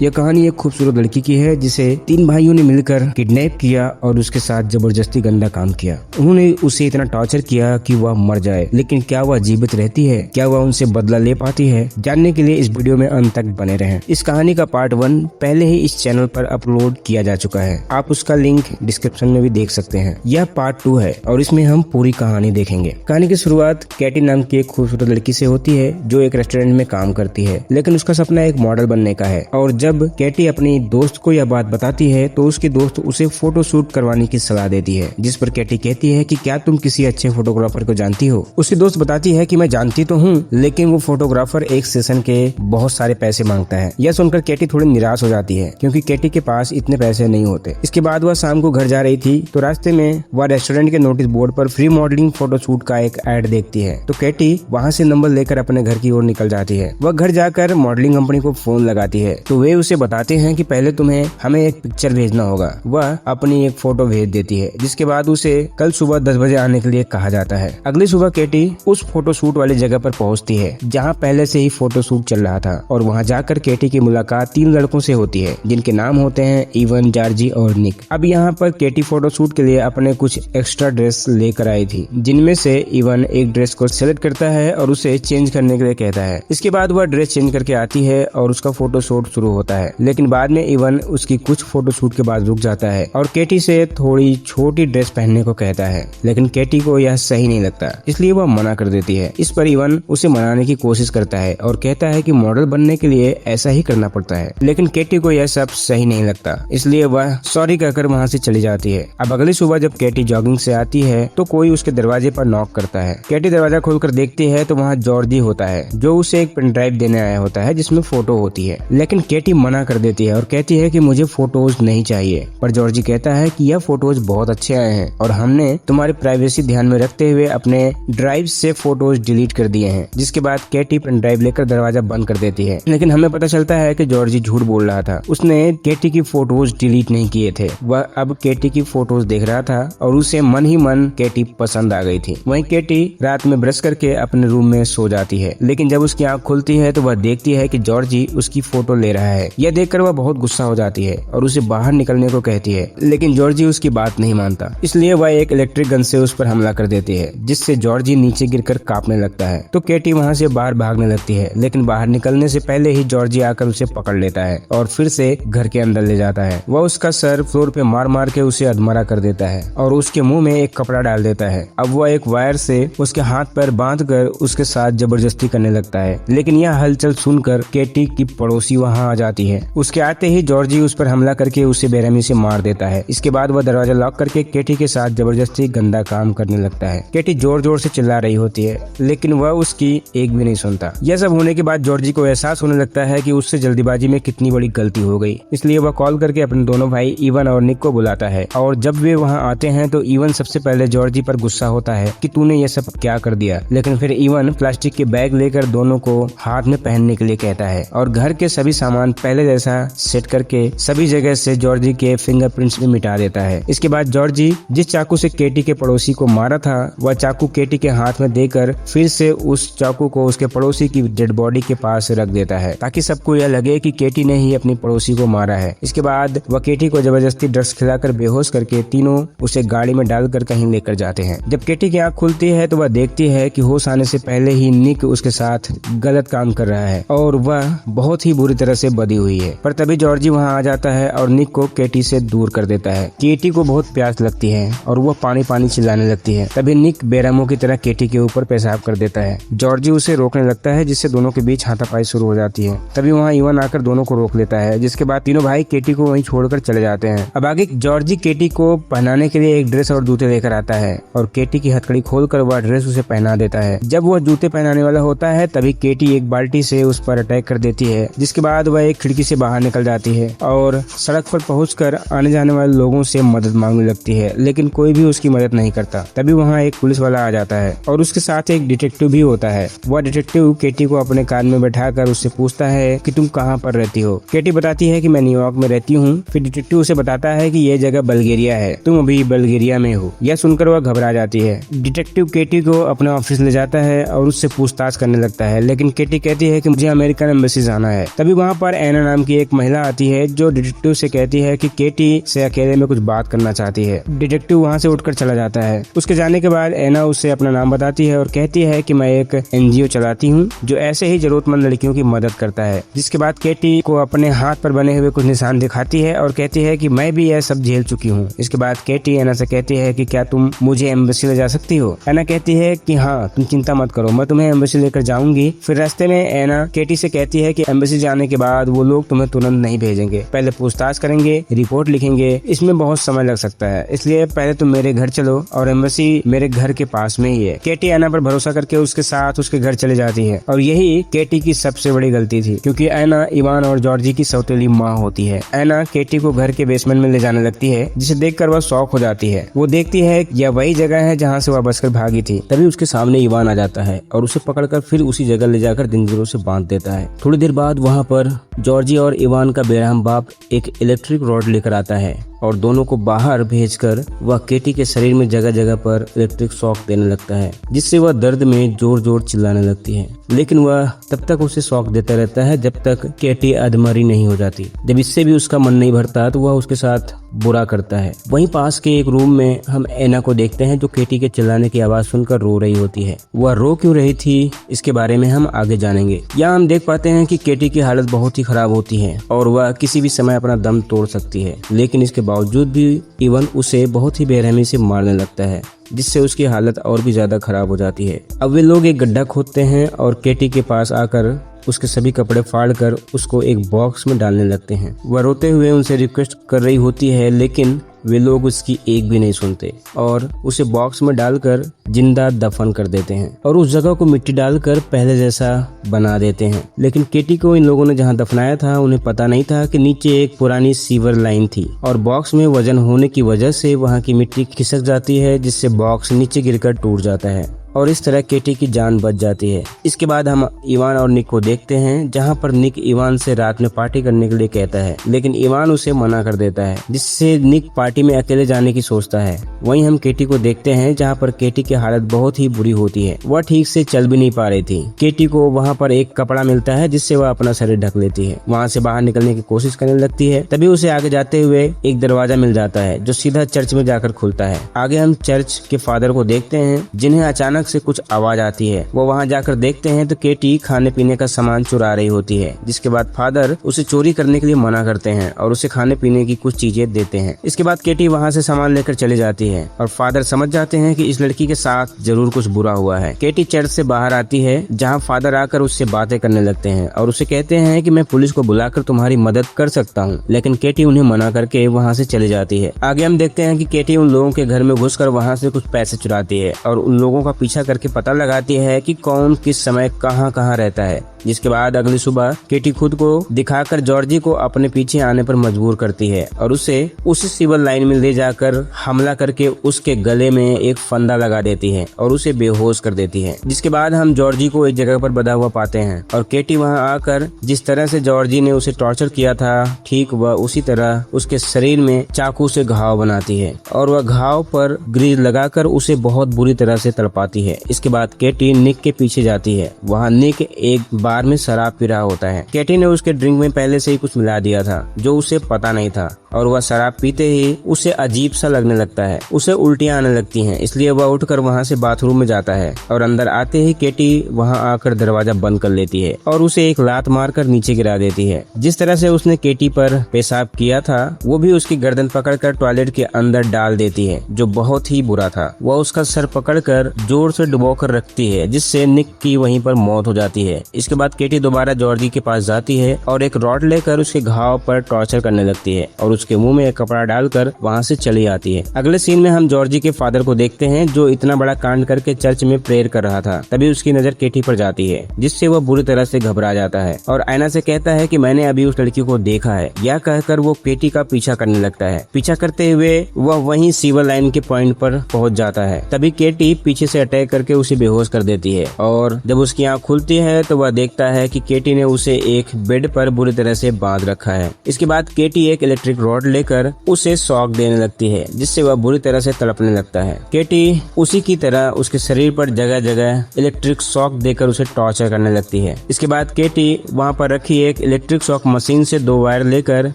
यह कहानी एक खूबसूरत लड़की की है जिसे 3 भाइयों ने मिलकर किडनैप किया और उसके साथ जबरदस्ती गंदा काम किया। उन्होंने उसे इतना टॉर्चर किया कि वह मर जाए, लेकिन क्या वह जीवित रहती है? क्या वह उनसे बदला ले पाती है? जानने के लिए इस वीडियो में अंत तक बने रहें। इस कहानी का पार्ट 1 पहले ही इस चैनल पर अपलोड किया जा चुका है, आप उसका लिंक डिस्क्रिप्शन में भी देख सकते हैं। यह पार्ट 2 है और इसमें हम पूरी कहानी देखेंगे। कहानी की शुरुआत कैटी नाम की एक खूबसूरत लड़की से होती है जो एक रेस्टोरेंट में काम करती है, लेकिन उसका सपना एक मॉडल बनने का है। और जब कैटी अपनी दोस्त को यह बात बताती है तो उसकी दोस्त उसे फोटो शूट करवाने की सलाह देती है, जिस पर कैटी कहती है कि क्या तुम किसी अच्छे फोटोग्राफर को जानती हो? उसकी दोस्त बताती है कि मैं जानती तो हूँ, लेकिन वो फोटोग्राफर एक सेशन के बहुत सारे पैसे मांगता है। यह सुनकर कैटी थोड़ी निराश हो जाती है क्योंकि कैटी के पास इतने पैसे नहीं होते। इसके बाद वह शाम को घर जा रही थी तो रास्ते में वह रेस्टोरेंट के नोटिस बोर्ड पर फ्री मॉडलिंग फोटो शूट का एक ऐड देखती है, तो कैटी वहाँ से नंबर लेकर अपने घर की ओर निकल जाती है। वह घर जाकर मॉडलिंग कंपनी को फोन लगाती है तो वे उसे बताते हैं कि पहले तुम्हें हमें एक पिक्चर भेजना होगा। वह अपनी एक फोटो भेज देती है, जिसके बाद उसे कल सुबह 10 बजे आने के लिए कहा जाता है। अगली सुबह कैटी उस फोटो शूट वाली जगह पर पहुंचती है जहां पहले से ही फोटो शूट चल रहा था, और वहां जाकर कैटी की मुलाकात 3 लड़कों से होती है जिनके नाम होते हैं इवन, जॉर्जी और निक। अब यहाँ पर कैटी फोटो शूट के लिए अपने कुछ एक्स्ट्रा ड्रेस लेकर आई थी, जिनमें से इवन एक ड्रेस को सेलेक्ट करता है और उसे चेंज करने के लिए कहता है। इसके बाद वह ड्रेस चेंज करके आती है और उसका फोटो शूट शुरू होता है, लेकिन बाद में इवन उसकी कुछ फोटो शूट के बाद रुक जाता है और कैटी से थोड़ी छोटी ड्रेस पहनने को कहता है, लेकिन कैटी को यह सही नहीं लगता, इसलिए वह मना कर देती है। इस पर इवन उसे मनाने की कोशिश करता है और कहता है कि मॉडल बनने के लिए ऐसा ही करना पड़ता है, लेकिन कैटी को यह सब सही नहीं लगता, इसलिए वह सॉरी कहकर वहाँ से चली जाती है। अब अगली सुबह जब कैटी जॉगिंग से आती है तो कोई उसके दरवाजे पर नॉक करता है। कैटी दरवाजा खोलकर देखती है तो वहाँ जॉर्जी होता है जो उसे एक पेन ड्राइव देने आया होता है जिसमें फोटो होती है, लेकिन कैटी मना कर देती है और कहती है कि मुझे फोटोज नहीं चाहिए। पर जॉर्जी कहता है कि यह फोटोज बहुत अच्छे आए हैं और हमने तुम्हारी प्राइवेसी ध्यान में रखते हुए अपने ड्राइव से फोटोज डिलीट कर दिए हैं। जिसके बाद कैटी पेन ड्राइव लेकर दरवाजा बंद कर देती है, लेकिन हमें पता चलता है कि जॉर्जी झूठ बोल रहा था, उसने कैटी की फोटोज डिलीट नहीं किए थे। वह अब कैटी की फोटोज देख रहा था और उसे मन ही मन कैटी पसंद आ गई थी। वहीं कैटी रात में ब्रश करके अपने रूम में सो जाती है, लेकिन जब उसकी आंख खुलती है तो वह देखती है कि जॉर्जी उसकी फोटो ले रहा है। यह देखकर वह बहुत गुस्सा हो जाती है और उसे बाहर निकलने को कहती है, लेकिन जॉर्जी उसकी बात नहीं मानता, इसलिए वह एक इलेक्ट्रिक गन से उस पर हमला कर देती है, जिससे जॉर्जी नीचे गिरकर कांपने लगता है। तो कैटी वहां से बाहर भागने लगती है, लेकिन बाहर निकलने से पहले ही जॉर्जी आकर उसे पकड़ लेता है और फिर से घर के अंदर ले जाता है। वह उसका सर फ्लोर पे मार मार के उसे अधमरा कर देता है और उसके मुंह में एक कपड़ा डाल देता है। अब वह एक वायर से उसके हाथ पैर बांध कर उसके साथ जबरदस्ती करने लगता है, लेकिन यह हलचल सुनकर कैटी की पड़ोसी वहाँ आ जाती है। उसके आते ही जॉर्जी उस पर हमला करके उसे बेरहमी से मार देता है। इसके बाद वह दरवाजा लॉक करके कैटी के साथ जबरदस्ती गंदा काम करने लगता है। कैटी जोर जोर से चिल्ला रही होती है, लेकिन वह उसकी एक भी नहीं सुनता। यह सब होने के बाद जॉर्जी को एहसास होने लगता है कि उससे जल्दीबाजी में कितनी बड़ी गलती हो गई, इसलिए वह कॉल करके अपने दोनों भाई इवन और निक को बुलाता है। और जब वे वहाँ आते हैं तो इवन सबसे पहले जॉर्जी पर गुस्सा होता है कि तूने ये सब क्या कर दिया, लेकिन फिर इवन प्लास्टिक के बैग लेकर दोनों को हाथ में पहनने के लिए कहता है और घर के सभी सामान पहले जैसा सेट करके सभी जगह से जॉर्जी के फिंगरप्रिंट्स भी मिटा देता है। इसके बाद जॉर्जी जिस चाकू से कैटी के पड़ोसी को मारा था वह चाकू कैटी के हाथ में देकर फिर से उस चाकू को उसके पड़ोसी की डेड बॉडी के पास रख देता है, ताकि सबको यह लगे कि कैटी ने ही अपनी पड़ोसी को मारा है। इसके बाद वह कैटी को जबरदस्ती ड्रग्स खिलाकर बेहोश करके तीनों उसे गाड़ी में डालकर कहीं लेकर जाते हैं। जब कैटी की आंख खुलती है तो वह देखती है कि होश आने से पहले ही निक उसके साथ गलत काम कर रहा है और वह बहुत ही बुरी तरह से बदी हुई है। पर तभी जॉर्जी वहाँ आ जाता है और निक को कैटी से दूर कर देता है। कैटी को बहुत प्यास लगती है और वह पानी पानी चिल्लाने लगती है। तभी निक बेरहमों की तरह कैटी के ऊपर पेशाब कर देता है। जॉर्जी उसे रोकने लगता है, जिससे दोनों के बीच हाथापाई शुरू हो जाती है। तभी वहाँ इवन आकर दोनों को रोक लेता है, जिसके बाद तीनों भाई कैटी को वहीं छोड़कर चले जाते हैं। अब आगे जॉर्जी कैटी को पहनाने के लिए एक ड्रेस और जूते लेकर आता है और कैटी की हथकड़ी खोलकर वह ड्रेस उसे पहना देता है। जब वह जूते पहनाने वाला होता है तभी कैटी एक बाल्टी से उस पर अटैक कर देती है, जिसके बाद वह एक खिड़की से बाहर निकल जाती है और सड़क पर पहुंचकर आने जाने वाले लोगों से मदद मांगने लगती है, लेकिन कोई भी उसकी मदद नहीं करता। तभी वहाँ एक पुलिस वाला आ जाता है और उसके साथ एक डिटेक्टिव भी होता है। वह डिटेक्टिव कैटी को अपने कार में बैठाकर उससे पूछता है कि तुम कहाँ पर रहती हो। कैटी बताती है कि मैं न्यूयॉर्क में रहती हूँ। फिर डिटेक्टिव उसे बताता है कि यह जगह बल्गेरिया है, तुम अभी बल्गेरिया में हो। यह सुनकर वह घबरा जाती है। डिटेक्टिव कैटी को अपने ऑफिस ले जाता है और उससे पूछताछ करने लगता है, लेकिन कैटी कहती है कि मुझे अमेरिकन एम्बेसी जाना है। तभी वहाँ पर एना नाम की एक महिला आती है जो डिटेक्टिव से कहती है कि केटी से अकेले में कुछ बात करना चाहती है। डिटेक्टिव वहाँ से उठकर चला जाता है। उसके जाने के बाद एना उससे अपना नाम बताती है और कहती है कि मैं एक एनजीओ चलाती हूँ जो ऐसे ही जरूरतमंद लड़कियों की मदद करता है। जिसके बाद केटी को अपने हाथ पर बने हुए कुछ निशान दिखाती है और कहती है कि मैं भी यह सब झेल चुकी हूँ। इसके बाद केटी एना से कहती है कि क्या तुम मुझे एम्बेसी ले जा सकती हो। एना कहती है कि हाँ, तुम चिंता मत करो, मैं तुम्हें एम्बेसी लेकर जाऊंगी। फिर रास्ते में एना केटी से कहती है कि एम्बेसी जाने के बाद वो लोग तुम्हें तुरंत नहीं भेजेंगे, पहले पूछताछ करेंगे, रिपोर्ट लिखेंगे, इसमें बहुत समय लग सकता है, इसलिए पहले तुम मेरे घर चलो और एम्बेसी मेरे घर के पास में ही है। केटी एना पर भरोसा करके उसके साथ उसके घर चले जाती है और यही केटी की सबसे बड़ी गलती थी, क्योंकि एना इवान और जॉर्जी की सौतेली माँ होती है। एना केटी को घर के बेसमेंट में ले जाने लगती है, जिसे देखकर वह शॉक हो जाती है। वो देखती है यह वही जगह है जहाँ से वह बचकर भागी थी। तभी उसके सामने इवान आ जाता है और उसे पकड़कर फिर उसी जगह ले जाकर जंजीरों से बांध देता है। थोड़ी देर बाद वहाँ पर जॉर्जी और इवान का बेरहम बाप एक इलेक्ट्रिक रॉड लेकर आता है और दोनों को बाहर भेजकर वह केटी के शरीर में जगह जगह पर इलेक्ट्रिक शॉक देने लगता है, जिससे वह दर्द में जोर जोर चिल्लाने लगती है। लेकिन वह तब तक उसे शॉक देता रहता है जब तक केटी अधमरी नहीं हो जाती। जब इससे भी उसका मन नहीं भरता तो वह उसके साथ बुरा करता है। वहीं पास के एक रूम में हम एना को देखते हैं जो केटी के चिल्लाने की आवाज सुनकर रो रही होती है। वह रो क्यों रही थी इसके बारे में हम आगे जानेंगे। यहाँ हम देख पाते हैं कि केटी की हालत बहुत ही खराब होती है और वह किसी भी समय अपना दम तोड़ सकती है, लेकिन इसके बावजूद भी इवन उसे बहुत ही बेरहमी से मारने लगता है, जिससे उसकी हालत और भी ज्यादा खराब हो जाती है। अब वे लोग एक गड्ढा खोदते हैं और केटी के पास आकर उसके सभी कपड़े फाड़कर उसको एक बॉक्स में डालने लगते हैं। वह रोते हुए उनसे रिक्वेस्ट कर रही होती है, लेकिन वे लोग उसकी एक भी नहीं सुनते और उसे बॉक्स में डालकर जिंदा दफन कर देते हैं और उस जगह को मिट्टी डालकर पहले जैसा बना देते हैं। लेकिन केटी को इन लोगों ने जहां दफनाया था उन्हें पता नहीं था कि नीचे एक पुरानी सीवर लाइन थी और बॉक्स में वजन होने की वजह से वहां की मिट्टी खिसक जाती है, जिससे बॉक्स नीचे गिरकर टूट जाता है और इस तरह केटी की जान बच जाती है। इसके बाद हम इवान और निक को देखते हैं, जहां पर निक इवान से रात में पार्टी करने के लिए कहता है, लेकिन इवान उसे मना कर देता है, जिससे निक पार्टी में अकेले जाने की सोचता है। वहीं हम केटी को देखते हैं, जहां पर केटी की हालत बहुत ही बुरी होती है। वह ठीक से चल भी नहीं पा रही थी। केटी को वहां पर एक कपड़ा मिलता है, जिससे वह अपना शरीर ढक लेती है। वहां से बाहर निकलने की कोशिश करने लगती है। तभी उसे आगे जाते हुए एक दरवाजा मिल जाता है जो सीधा चर्च में जाकर खुलता है। आगे हम चर्च के फादर को देखते हैं, जिन्हें अचानक से कुछ आवाज आती है। वो वहां जाकर देखते हैं तो केटी खाने पीने का सामान चुरा रही होती है, जिसके बाद फादर उसे चोरी करने के लिए मना करते हैं और उसे खाने पीने की कुछ चीजें देते हैं। इसके बाद केटी वहां से सामान लेकर चली जाती है और फादर समझ जाते हैं कि इस लड़की के साथ जरूर कुछ बुरा हुआ है। केटी चर्च से बाहर आती है, जहाँ फादर आकर उससे बातें करने लगते हैं और उसे कहते हैं कि मैं पुलिस को बुलाकर तुम्हारी मदद कर सकता हूँ, लेकिन केटी उन्हें मना करके वहाँ से चली जाती है। आगे हम देखते हैं कि केटी उन लोगों के घर में घुसकर वहाँ से कुछ पैसे चुराती है और उन लोगों का पीछा करके पता लगाती है कि कौन किस समय कहाँ कहाँ रहता है। जिसके बाद अगली सुबह केटी खुद को दिखाकर जॉर्जी को अपने पीछे आने पर मजबूर करती है और उसे उसी सिविल लाइन में ले जाकर हमला करके उसके गले में एक फंदा लगा देती है और उसे बेहोश कर देती है। जिसके बाद हम जॉर्जी को एक जगह पर बंधा हुआ पाते हैं और केटी वहां आकर जिस तरह से जॉर्जी ने उसे टॉर्चर किया था, ठीक वह उसी तरह उसके शरीर में चाकू से घाव बनाती है और वह घाव पर ग्रीस लगाकर उसे बहुत बुरी तरह से तड़पाती है। इसके बाद केटी निक के पीछे जाती है। वहाँ निक एक बार में शराब पी रहा होता है। केटी ने उसके ड्रिंक में पहले से ही कुछ मिला दिया था जो उसे पता नहीं था और वह शराब पीते ही उसे अजीब सा लगने लगता है। उसे उल्टियां आने लगती हैं, इसलिए वह उठकर वहां से बाथरूम में जाता है और अंदर आते ही केटी वहां आकर दरवाजा बंद कर लेती है और उसे एक लात मारकर नीचे गिरा देती है। जिस तरह से उसने केटी पर पेशाब किया था वो भी उसकी गर्दन पकड़कर टॉयलेट के अंदर डाल देती है, जो बहुत ही बुरा था। वह उसका सर पकड़कर जोर से डुबोकर रखती है, जिससे निक की वहीं पर मौत हो जाती है। इसके बाद केटी दोबारा जॉर्जी के पास जाती है और एक रॉड लेकर उसके घाव पर टॉर्चर करने लगती है और उसके मुंह में एक कपड़ा डालकर वहां से चली आती है। अगले सीन में हम जॉर्जी के फादर को देखते हैं, जो इतना बड़ा कांड करके चर्च में प्रेयर कर रहा था। तभी उसकी नजर केटी पर जाती है, जिससे वह बुरी तरह से घबरा जाता है और आयना से कहता है कि मैंने अभी उस लड़की को देखा है। यह कहकर वो केटी का पीछा करने लगता है। पीछा करते हुए वह वहीं सीवर लाइन के पॉइंट पर पहुंच जाता है। तभी केटी पीछे से अटैक करके उसे बेहोश कर देती है और जब उसकी आंख खुलती है तो वह देखता है कि केटी ने उसे एक बेड पर बुरी तरह से बांध रखा है। इसके बाद केटी एक इलेक्ट्रिक रॉड लेकर उसे शॉक देने लगती है, जिससे वह बुरी तरह से तड़पने लगता है। केटी उसी की तरह उसके शरीर पर जगह जगह इलेक्ट्रिक शॉक देकर उसे टॉर्चर करने लगती है। इसके बाद केटी वहाँ पर रखी एक इलेक्ट्रिक शॉक मशीन से 2 वायर लेकर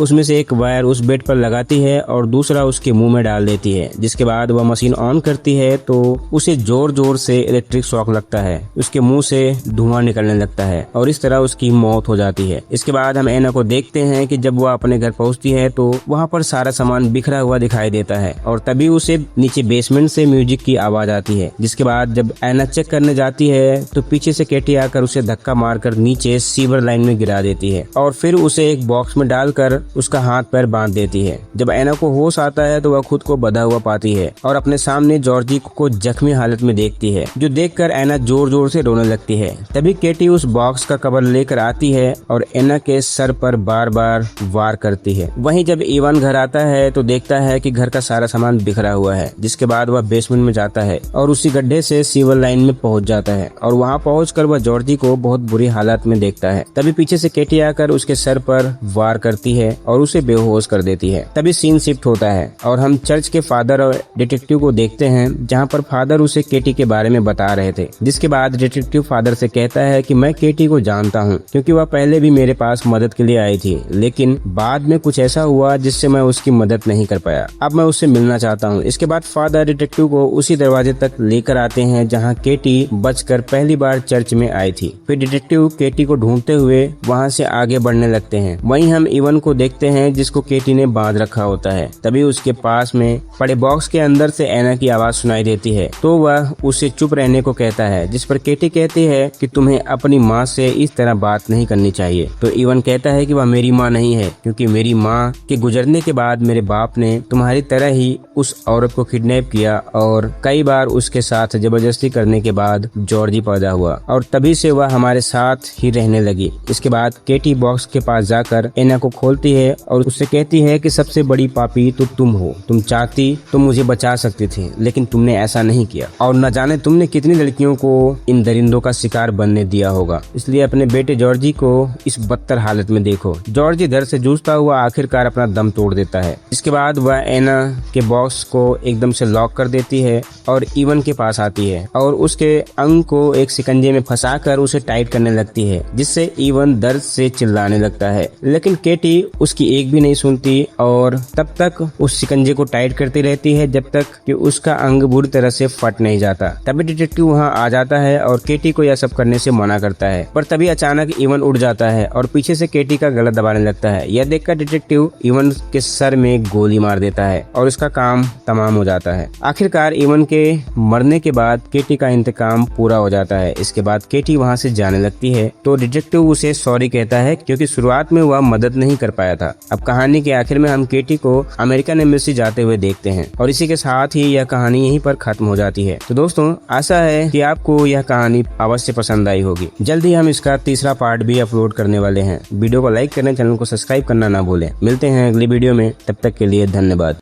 उसमें से एक वायर उस बेड पर लगाती है और दूसरा उसके मुंह में डाल देती है। जिसके बाद वह मशीन ऑन करती है तो उसे जोर जोर से इलेक्ट्रिक शॉक लगता है, उसके मुंह से धुआं निकलने लगता है और इस तरह उसकी मौत हो जाती है। इसके बाद हम एना को देखते हैं कि जब वह अपने घर पहुंचती है तो वहाँ पर सारा सामान बिखरा हुआ दिखाई देता है और तभी उसे नीचे बेसमेंट से म्यूजिक की आवाज आती है। जिसके बाद जब एना चेक करने जाती है तो पीछे से केटी आकर उसे धक्का मारकर नीचे सीवर लाइन में गिरा देती है और फिर उसे एक बॉक्स में डालकर उसका हाथ पैर बांध देती है। जब एना को होश आता है तो वह खुद को बंधा हुआ पाती है और अपने सामने जॉर्जी को जख्मी हालत में देखती है, जो देखकर एना जोर जोर से रोने लगती है। तभी केटी उस बॉक्स का कवर लेकर आती है और एना के सर पर बार बार वार करती है। वहीं जब इवान घर आता है तो देखता है कि घर का सारा सामान बिखरा हुआ है। जिसके बाद वह बेसमेंट में जाता है और उसी गड्ढे से सीवर लाइन में पहुंच जाता है और वहां पहुंचकर वह जॉर्जी को बहुत बुरी हालत में देखता है। तभी पीछे से केटी आकर उसके सर पर वार करती है और उसे बेहोश कर देती है। तभी सीन शिफ्ट होता है और हम चर्च के फादर और डिटेक्टिव को देखते हैं, जहाँ पर फादर उसे केटी के बारे में बता रहे थे। जिसके बाद डिटेक्टिव फादर से कहता है कि मैं केटी को जानता हूँ क्योंकि वह पहले भी मेरे पास मदद के लिए आई थी, लेकिन बाद में कुछ ऐसा हुआ जिससे मैं उसकी मदद नहीं कर पाया। अब मैं उससे मिलना चाहता हूँ। इसके बाद फादर डिटेक्टिव को उसी दरवाजे तक लेकर आते हैं जहाँ केटी बचकर पहली बार चर्च में आई थी। फिर डिटेक्टिव केटी को ढूंढते हुए वहाँ से आगे बढ़ने लगते हैं। वहीं हम इवन को देखते हैं जिसको केटी ने बांध रखा होता है। तभी उसके पास में पड़े बॉक्स के अंदर से एना की आवाज सुनाई देती है तो वह उसे चुप रहने को कहता है, जिस पर केटी कहती है कि तुम्हें अपनी माँ से इस तरह बात नहीं करनी चाहिए। तो इवन कहता है कि वह मेरी माँ नहीं है, क्योंकि मेरी माँ के गुजरने के बाद मेरे बाप ने तुम्हारी तरह ही उस औरत को किडनैप किया और कई बार उसके साथ जबरदस्ती करने के बाद जॉर्जी पैदा हुआ और तभी से वह हमारे साथ ही रहने लगी। इसके बाद केटी बॉक्स के पास जाकर एना को खोलती है और उससे कहती है कि सबसे बड़ी पापी तो तुम हो, तुम चाहती तो मुझे बचा सकती थी, लेकिन तुमने ऐसा नहीं किया और न जाने तुमने कितनी लड़कियों को इन दरिंदों का शिकार बनने दिया होगा। इसलिए अपने बेटे जॉर्जी को इस बदतर हालत में देखो। जॉर्जी दर्द से जूझता हुआ आखिरकार अपना दम तोड़ देता है। इसके बाद वह एना के बॉक्स को एकदम से लॉक कर देती है और इवन के पास आती है और उसके अंग को एक शिकंजे में फंसाकर उसे टाइट करने लगती है, जिससे इवन दर्द से चिल्लाने लगता है। लेकिन केटी उसकी एक भी नहीं सुनती और तब तक उस शिकंजे को टाइट करती रहती है जब तक कि उसका अंग बुरी तरह से फट नहीं जाता। तभी डिटेक्टिव वहां आ जाता है और केटी को यह सब करने से मना करता है, पर तभी अचानक इवन उड़ जाता है और पीछे से केटी का गला दबाने लगता है। यह देखकर डिटेक्टिव इवन के सर में गोली मार देता है और उसका काम तमाम हो जाता है। आखिरकार इवन के मरने के बाद केटी का इंतकाम पूरा हो जाता है। इसके बाद केटी वहां से जाने लगती है तो डिटेक्टिव उसे सॉरी कहता है क्योंकि शुरुआत में वह मदद नहीं कर पाया था। अब कहानी के आखिर में हम केटी को अमेरिकन एम्बेसी जाते हुए देखते हैं और इसी के साथ ही यह कहानी यहीं पर खत्म हो जाती है। तो दोस्तों, आशा है कि आपको यह कहानी अवश्य पसंद आई होगी। जल्दी हम इसका तीसरा पार्ट भी अपलोड करने वाले हैं। वीडियो को लाइक करना, चैनल को सब्सक्राइब करना ना भूलें। मिलते हैं अगली वीडियो में, तब तक के लिए धन्यवाद।